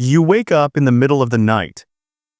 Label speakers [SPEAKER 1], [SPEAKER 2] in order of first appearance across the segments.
[SPEAKER 1] You wake up in the middle of the night.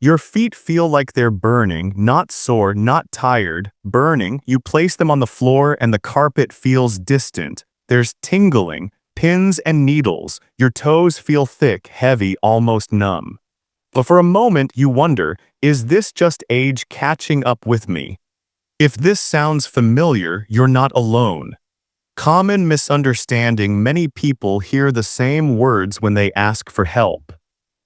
[SPEAKER 1] Your feet feel like they're burning, not sore, not tired, burning. You place them on the floor and the carpet feels distant. There's tingling, pins and needles. Your toes feel thick, heavy, almost numb. But for a moment you wonder, is this just age catching up with me? If this sounds familiar, you're not alone. Common misunderstanding: many people hear the same words when they ask for help.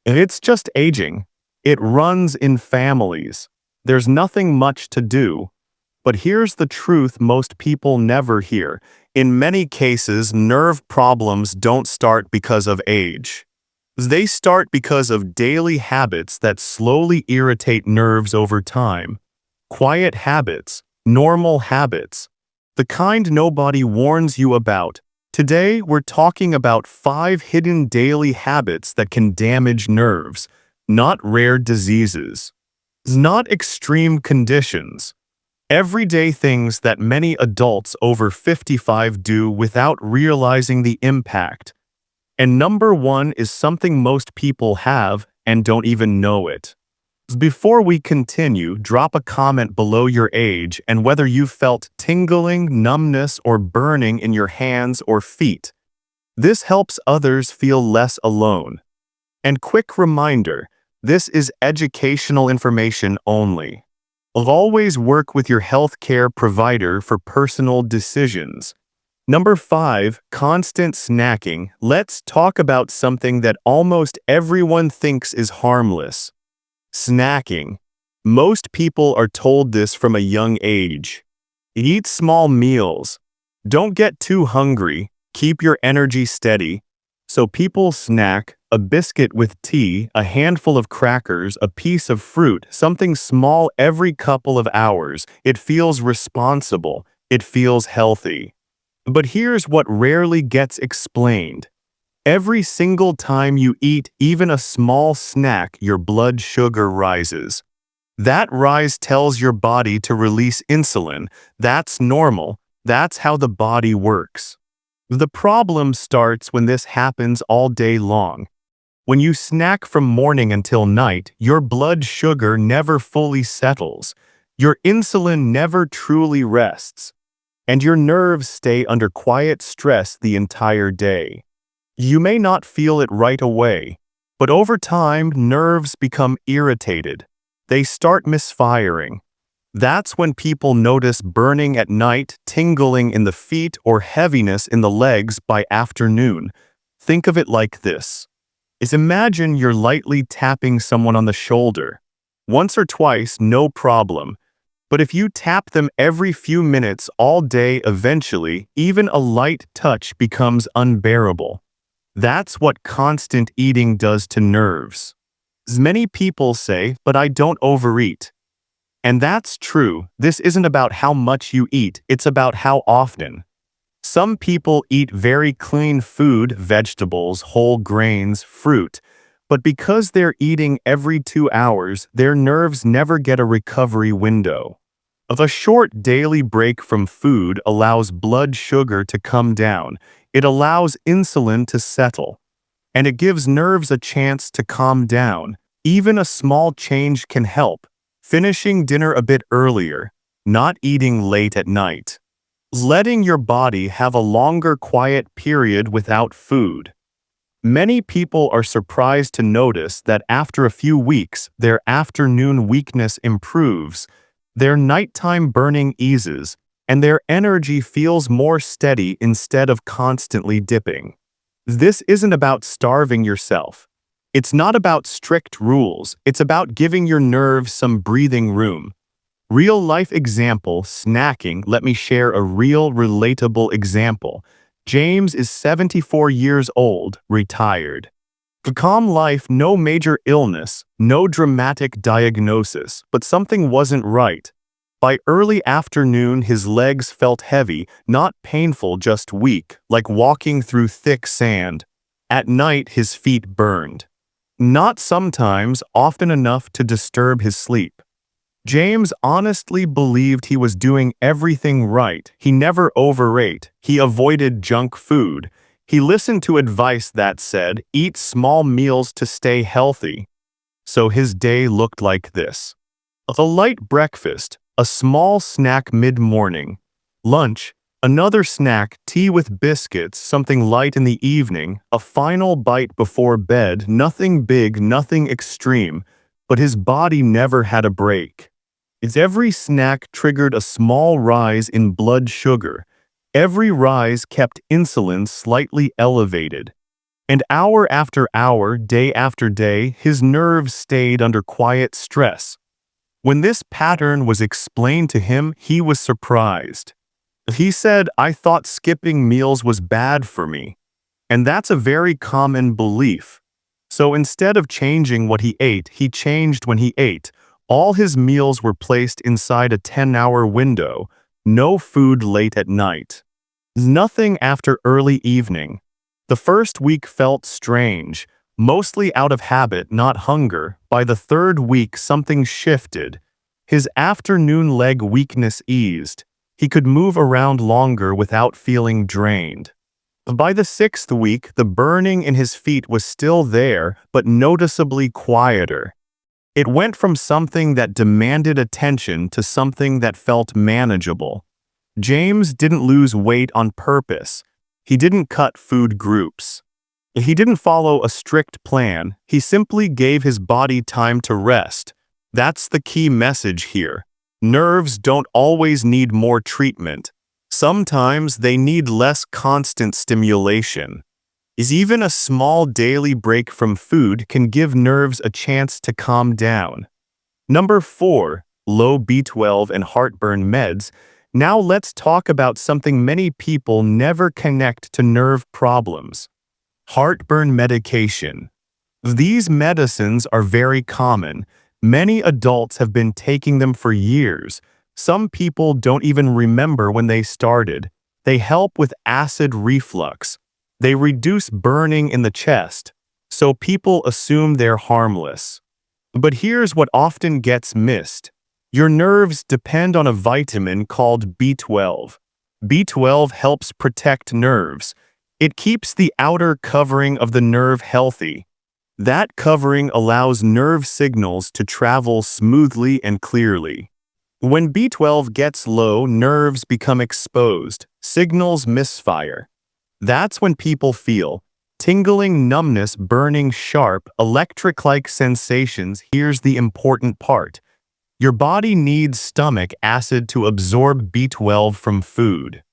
[SPEAKER 1] It's just aging. It runs in families. There's nothing much to do. But here's the truth most people never hear. In many cases, nerve problems don't start because of age. They start because of daily habits that slowly irritate nerves over time. Quiet habits, normal habits, the kind nobody warns you about. Today, we're talking about 5 hidden daily habits that can damage nerves, not rare diseases, not extreme conditions. Everyday things that many adults over 55 do without realizing the impact. And number 1 is something most people have and don't even know it. Before we continue, drop a comment below your age and whether you felt tingling, numbness, or burning in your hands or feet. This helps others feel less alone. And quick reminder, this is educational information only. Always work with your healthcare provider for personal decisions. Number 5, constant snacking. Let's talk about something that almost everyone thinks is harmless. Snacking. Most people are told this from a young age. Eat small meals. Don't get too hungry. Keep your energy steady. So people snack: a biscuit with tea, a handful of crackers, a piece of fruit, something small every couple of hours. It feels responsible. It feels healthy. But here's what rarely gets explained. Every single time you eat even a small snack, your blood sugar rises. That rise tells your body to release insulin. That's normal. That's how the body works. The problem starts when this happens all day long. When you snack from morning until night, your blood sugar never fully settles. Your insulin never truly rests. And your nerves stay under quiet stress the entire day. You may not feel it right away, but over time, nerves become irritated. They start misfiring. That's when people notice burning at night, tingling in the feet, or heaviness in the legs by afternoon. Think of it like this. Imagine you're lightly tapping someone on the shoulder. Once or twice, no problem. But if you tap them every few minutes all day, eventually, even a light touch becomes unbearable. That's what constant eating does to nerves. Many people say, but I don't overeat. And that's true. This isn't about how much you eat, it's about how often. Some people eat very clean food, vegetables, whole grains, fruit, but because they're eating every 2 hours, their nerves never get a recovery window. A short daily break from food allows blood sugar to come down. It allows insulin to settle. And it gives nerves a chance to calm down. Even a small change can help. Finishing dinner a bit earlier. Not eating late at night. Letting your body have a longer quiet period without food. Many people are surprised to notice that after a few weeks, their afternoon weakness improves. Their nighttime burning eases, and their energy feels more steady instead of constantly dipping. This isn't about starving yourself. It's not about strict rules. It's about giving your nerves some breathing room. Real-life example: snacking. Let me share a real, relatable example. James is 74 years old, retired. A calm life, no major illness, no dramatic diagnosis, but something wasn't right. By early afternoon, his legs felt heavy, not painful, just weak, like walking through thick sand. At night, his feet burned. Not sometimes, often enough to disturb his sleep. James honestly believed he was doing everything right. He never overate. He avoided junk food. He listened to advice that said, eat small meals to stay healthy. So his day looked like this. A light breakfast, a small snack mid-morning. Lunch, another snack, tea with biscuits, something light in the evening, a final bite before bed, nothing big, nothing extreme, but his body never had a break. Every snack triggered a small rise in blood sugar. Every rise kept insulin slightly elevated. And hour after hour, day after day, his nerves stayed under quiet stress. When this pattern was explained to him, he was surprised. He said, "I thought skipping meals was bad for me." And that's a very common belief. So instead of changing what he ate, he changed when he ate. All his meals were placed inside a 10-hour window. No food late at night. Nothing after early evening. The first week felt strange, mostly out of habit, not hunger. By the third week, something shifted. His afternoon leg weakness eased. He could move around longer without feeling drained. By the sixth week, the burning in his feet was still there, but noticeably quieter. It went from something that demanded attention to something that felt manageable. James didn't lose weight on purpose. He didn't cut food groups. He didn't follow a strict plan. He simply gave his body time to rest. That's the key message here. Nerves don't always need more treatment. Sometimes they need less constant stimulation. Even a small daily break from food can give nerves a chance to calm down. Number 4, low B12 and heartburn meds. Now let's talk about something many people never connect to nerve problems. Heartburn medication. These medicines are very common. Many adults have been taking them for years. Some people don't even remember when they started. They help with acid reflux. They reduce burning in the chest, so people assume they're harmless. But here's what often gets missed. Your nerves depend on a vitamin called B12. B12 helps protect nerves. It keeps the outer covering of the nerve healthy. That covering allows nerve signals to travel smoothly and clearly. When B12 gets low, nerves become exposed, signals misfire. That's when people feel tingling, numbness, burning, sharp, electric-like sensations. Here's the important part. Your body needs stomach acid to absorb B12 from food.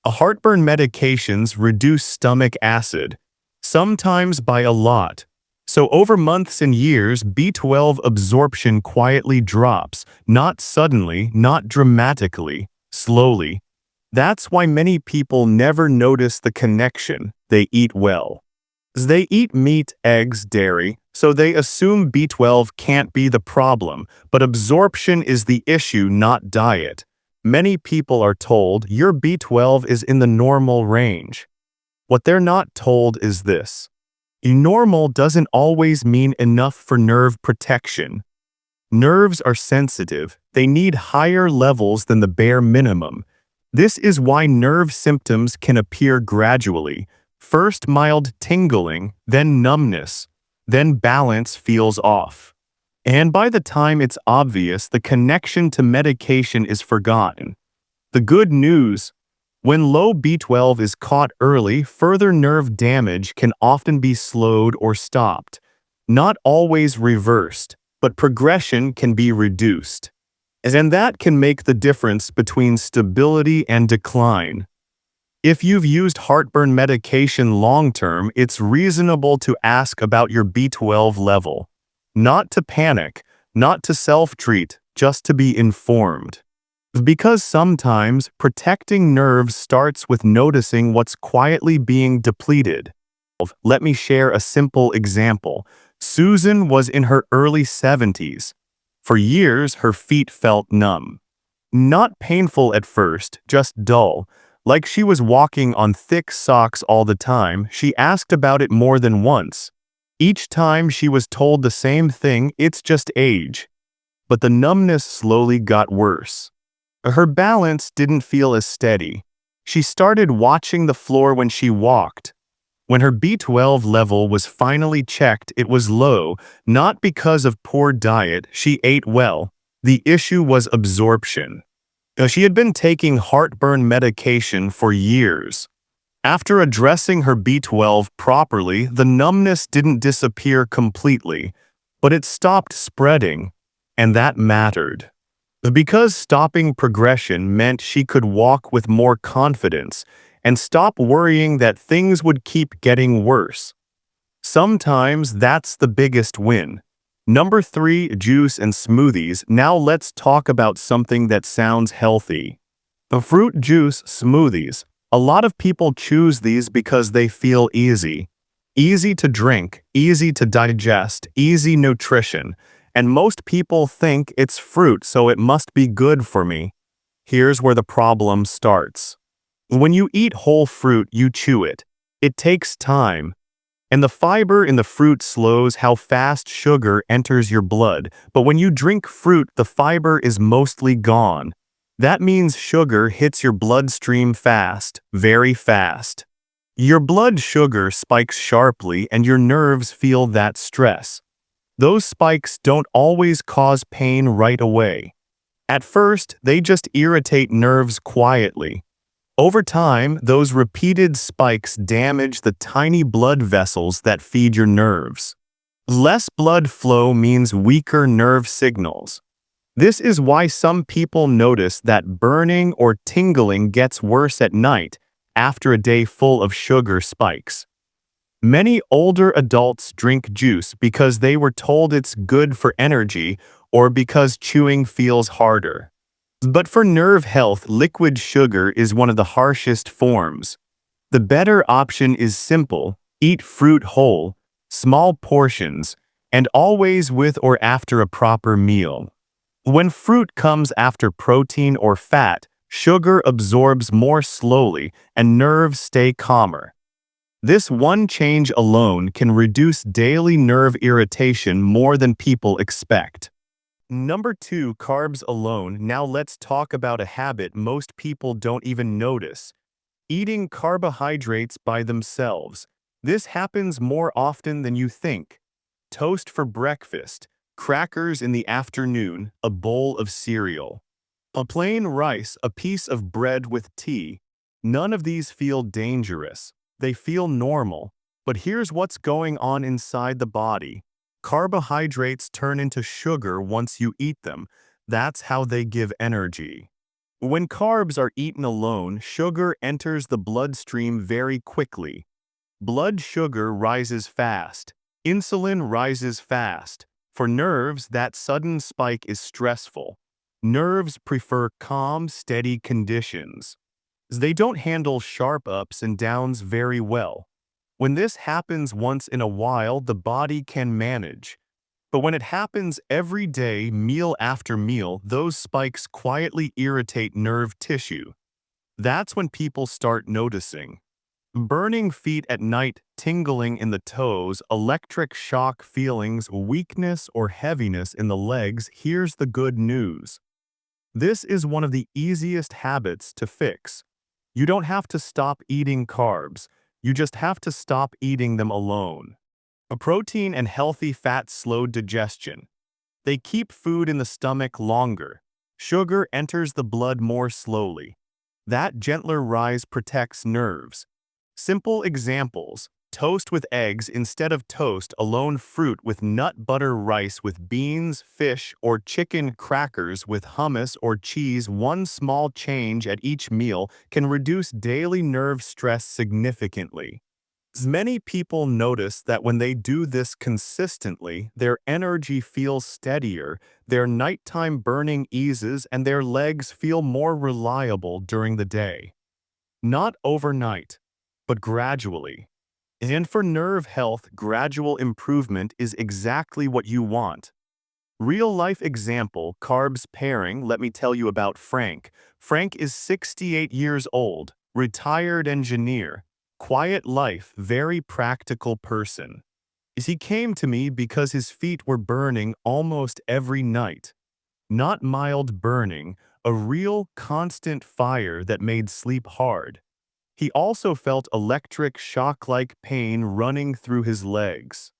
[SPEAKER 1] Heartburn medications reduce stomach acid, sometimes by a lot. So over months and years, B12 absorption quietly drops, not suddenly, not dramatically, slowly. That's why many people never notice the connection. They eat well. They eat meat, eggs, dairy, so they assume B12 can't be the problem, but absorption is the issue, not diet. Many people are told your B12 is in the normal range. What they're not told is this. Normal doesn't always mean enough for nerve protection. Nerves are sensitive. They need higher levels than the bare minimum. This is why nerve symptoms can appear gradually. First mild tingling, then numbness, then balance feels off. And by the time it's obvious, the connection to medication is forgotten. The good news: when low B12 is caught early, further nerve damage can often be slowed or stopped. Not always reversed, but progression can be reduced. And that can make the difference between stability and decline. If you've used heartburn medication long-term, it's reasonable to ask about your B12 level. Not to panic, not to self-treat, just to be informed. Because sometimes protecting nerves starts with noticing what's quietly being depleted. Let me share a simple example. Susan was in her early 70s. For years, her feet felt numb. Not painful at first, just dull. Like she was walking on thick socks all the time. She asked about it more than once. Each time she was told the same thing, it's just age. But the numbness slowly got worse. Her balance didn't feel as steady. She started watching the floor when she walked. When her B12 level was finally checked, it was low, not because of poor diet, she ate well. The issue was absorption. She had been taking heartburn medication for years. After addressing her B12 properly, the numbness didn't disappear completely, but it stopped spreading, and that mattered. Because stopping progression meant she could walk with more confidence and stop worrying that things would keep getting worse. Sometimes that's the biggest win. Number 3, juice and smoothies. Now let's talk about something that sounds healthy. The fruit juice smoothies. A lot of people choose these because they feel easy. Easy to drink, easy to digest, easy nutrition. And most people think it's fruit, so it must be good for me. Here's where the problem starts. When you eat whole fruit, you chew it. It takes time. And the fiber in the fruit slows how fast sugar enters your blood. But when you drink fruit, the fiber is mostly gone. That means sugar hits your bloodstream fast, very fast. Your blood sugar spikes sharply and your nerves feel that stress. Those spikes don't always cause pain right away. At first, they just irritate nerves quietly. Over time, those repeated spikes damage the tiny blood vessels that feed your nerves. Less blood flow means weaker nerve signals. This is why some people notice that burning or tingling gets worse at night after a day full of sugar spikes. Many older adults drink juice because they were told it's good for energy or because chewing feels harder. But for nerve health, liquid sugar is one of the harshest forms. The better option is simple: eat fruit whole, small portions, and always with or after a proper meal. When fruit comes after protein or fat, sugar absorbs more slowly and nerves stay calmer. This one change alone can reduce daily nerve irritation more than people expect. Number 2, carbs alone. Now let's talk about a habit most people don't even notice: eating carbohydrates by themselves. This happens more often than you think. Toast for breakfast, crackers in the afternoon, a bowl of cereal. A plain rice, a piece of bread with tea. None of these feel dangerous. They feel normal. But here's what's going on inside the body. Carbohydrates turn into sugar once you eat them. That's how they give energy. When carbs are eaten alone, sugar enters the bloodstream very quickly. Blood sugar rises fast. Insulin rises fast. For nerves, that sudden spike is stressful. Nerves prefer calm, steady conditions. They don't handle sharp ups and downs very well. When this happens once in a while, the body can manage. But when it happens every day, meal after meal, those spikes quietly irritate nerve tissue. That's when people start noticing burning feet at night, tingling in the toes, electric shock feelings, weakness or heaviness in the legs. Here's the good news. This is one of the easiest habits to fix. You don't have to stop eating carbs. You just have to stop eating them alone. A protein and healthy fats slow digestion. They keep food in the stomach longer. Sugar enters the blood more slowly. That gentler rise protects nerves. Simple examples: toast with eggs instead of toast alone, fruit with nut butter, rice with beans, fish or chicken, crackers with hummus or cheese. One small change at each meal can reduce daily nerve stress significantly. Many people notice that when they do this consistently, their energy feels steadier, their nighttime burning eases, and their legs feel more reliable during the day. Not overnight, but gradually. And for nerve health, gradual improvement is exactly what you want. Real-life example, carbs pairing. Let me tell you about Frank. Frank is 68 years old, retired engineer, quiet life, very practical person. He came to me because his feet were burning almost every night. Not mild burning, a real constant fire that made sleep hard. He also felt electric shock-like pain running through his legs.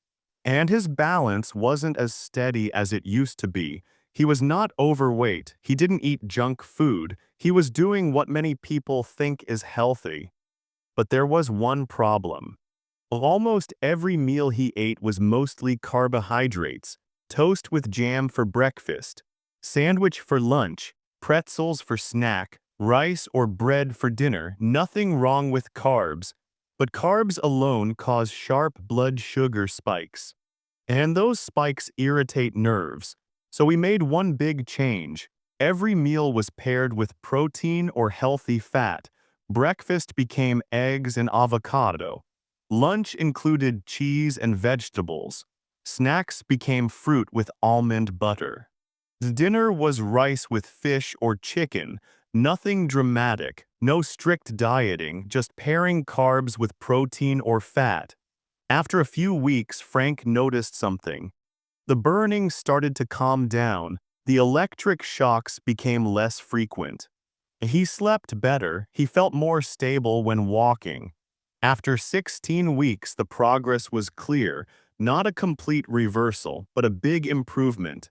[SPEAKER 1] And his balance wasn't as steady as it used to be. He was not overweight, he didn't eat junk food, he was doing what many people think is healthy. But there was one problem. Almost every meal he ate was mostly carbohydrates: toast with jam for breakfast, sandwich for lunch, pretzels for snack, rice or bread for dinner. Nothing wrong with carbs, but carbs alone cause sharp blood sugar spikes. And those spikes irritate nerves. So we made one big change. Every meal was paired with protein or healthy fat. Breakfast became eggs and avocado. Lunch included cheese and vegetables. Snacks became fruit with almond butter. Dinner was rice with fish or chicken. Nothing dramatic, no strict dieting, just pairing carbs with protein or fat. After a few weeks, Frank noticed something. The burning started to calm down. The electric shocks became less frequent. He slept better. He felt more stable when walking. After 16 weeks, the progress was clear, not a complete reversal, but a big improvement.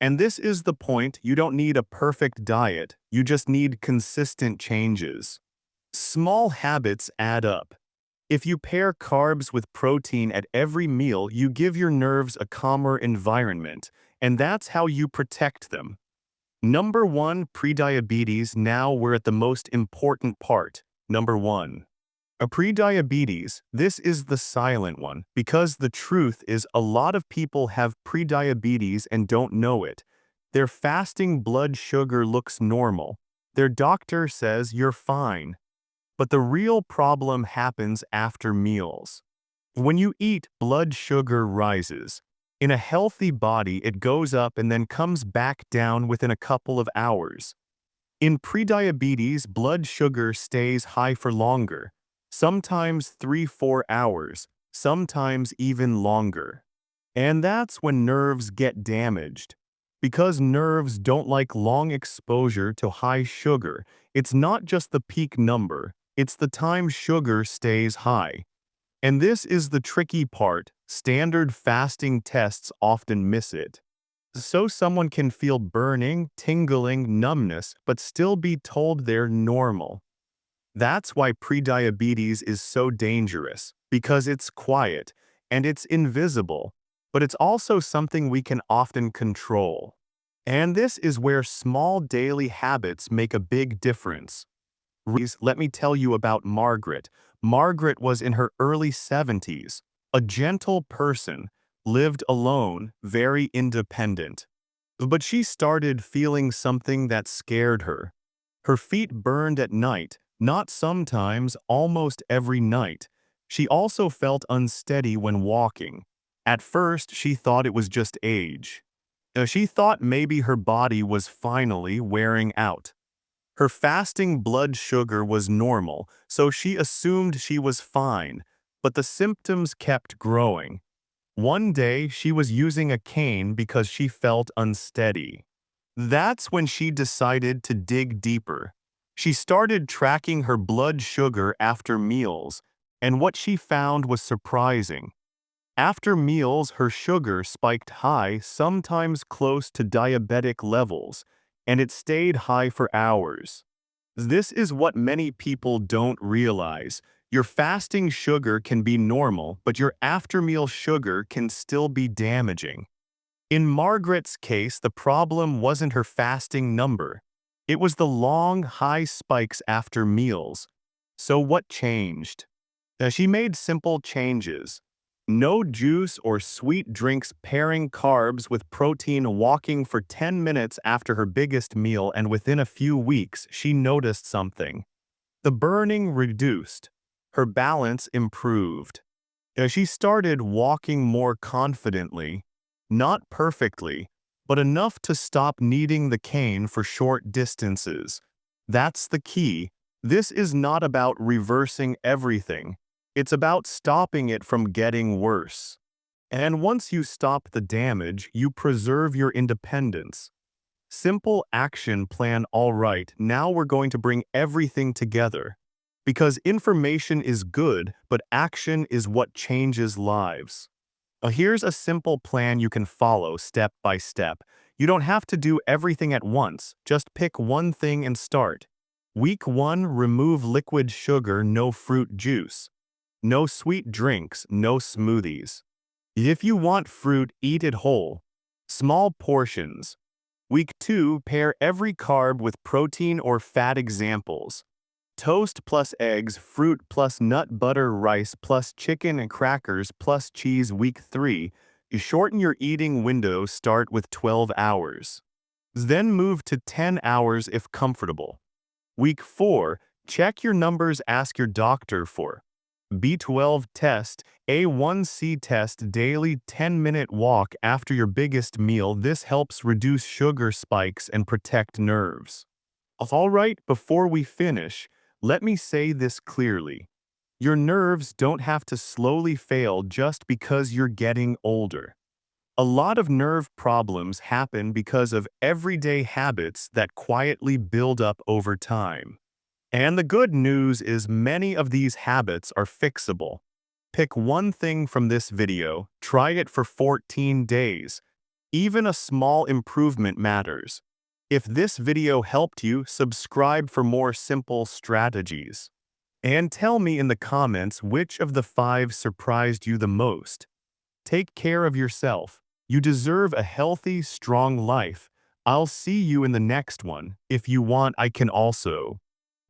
[SPEAKER 1] And this is the point: you don't need a perfect diet, you just need consistent changes. Small habits add up. If you pair carbs with protein at every meal, you give your nerves a calmer environment, and that's how you protect them. Number 1, pre-diabetes. Now we're at the most important part. Number 1. A pre-diabetes. This is the silent one, because the truth is a lot of people have pre-diabetes and don't know it. Their fasting blood sugar looks normal. Their doctor says you're fine. But the real problem happens after meals. When you eat, blood sugar rises. In a healthy body, it goes up and then comes back down within a couple of hours. In prediabetes, blood sugar stays high for longer, sometimes 3-4 hours, sometimes even longer. And that's when nerves get damaged. Because nerves don't like long exposure to high sugar, it's not just the peak number, it's the time sugar stays high. And this is the tricky part: standard fasting tests often miss it. So someone can feel burning, tingling, numbness, but still be told they're normal. That's why prediabetes is so dangerous, because it's quiet, and it's invisible, but it's also something we can often control. And this is where small daily habits make a big difference. Let me tell you about Margaret. Margaret was in her early 70s, a gentle person, lived alone, very independent. But she started feeling something that scared her. Her feet burned at night, not sometimes, almost every night. She also felt unsteady when walking. At first, she thought it was just age. She thought maybe her body was finally wearing out. Her fasting blood sugar was normal, so she assumed she was fine, but the symptoms kept growing. One day, she was using a cane because she felt unsteady. That's when she decided to dig deeper. She started tracking her blood sugar after meals, and what she found was surprising. After meals, her sugar spiked high, sometimes close to diabetic levels, and it stayed high for hours. This is what many people don't realize. Your fasting sugar can be normal, but your after-meal sugar can still be damaging. In Margaret's case, the problem wasn't her fasting number. It was the long, high spikes after meals. So what changed? She made simple changes. No juice or sweet drinks, pairing carbs with protein, walking for 10 minutes after her biggest meal, and within a few weeks, she noticed something. The burning reduced. Her balance improved. She started walking more confidently, not perfectly, but enough to stop needing the cane for short distances. That's the key. This is not about reversing everything. It's about stopping it from getting worse. And once you stop the damage, you preserve your independence. Simple action plan. All right, now we're going to bring everything together. Because information is good, but action is what changes lives. Here's a simple plan you can follow step by step. You don't have to do everything at once, just pick one thing and start. Week 1, remove liquid sugar, no fruit juice. No sweet drinks, no smoothies. If you want fruit, eat it whole. Small portions. Week 2, pair every carb with protein or fat examples. Toast plus eggs, fruit plus nut butter, rice plus chicken and crackers plus cheese. Week 3, you shorten your eating window, start with 12 hours. Then move to 10 hours if comfortable. Week 4, check your numbers, ask your doctor for B12 test, A1C test, daily 10-minute walk after your biggest meal. This helps reduce sugar spikes and protect nerves. Alright, before we finish, let me say this clearly. Your nerves don't have to slowly fail just because you're getting older. A lot of nerve problems happen because of everyday habits that quietly build up over time. And the good news is many of these habits are fixable. Pick one thing from this video, try it for 14 days. Even a small improvement matters. If this video helped you, subscribe for more simple strategies. And tell me in the comments which of the 5 surprised you the most. Take care of yourself. You deserve a healthy, strong life. I'll see you in the next one. If you want, I can also